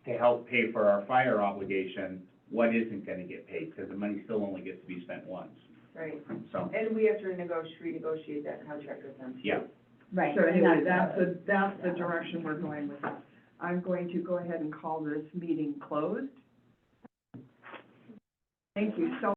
to help pay for our fire obligation, what isn't gonna get paid? Because the money still only gets to be spent once, Right, so, and we have to renegotiate that contract with them. yeah. Right. So and anyway, that's the direction we're going with that. I'm going to go ahead and call this meeting closed. Thank you so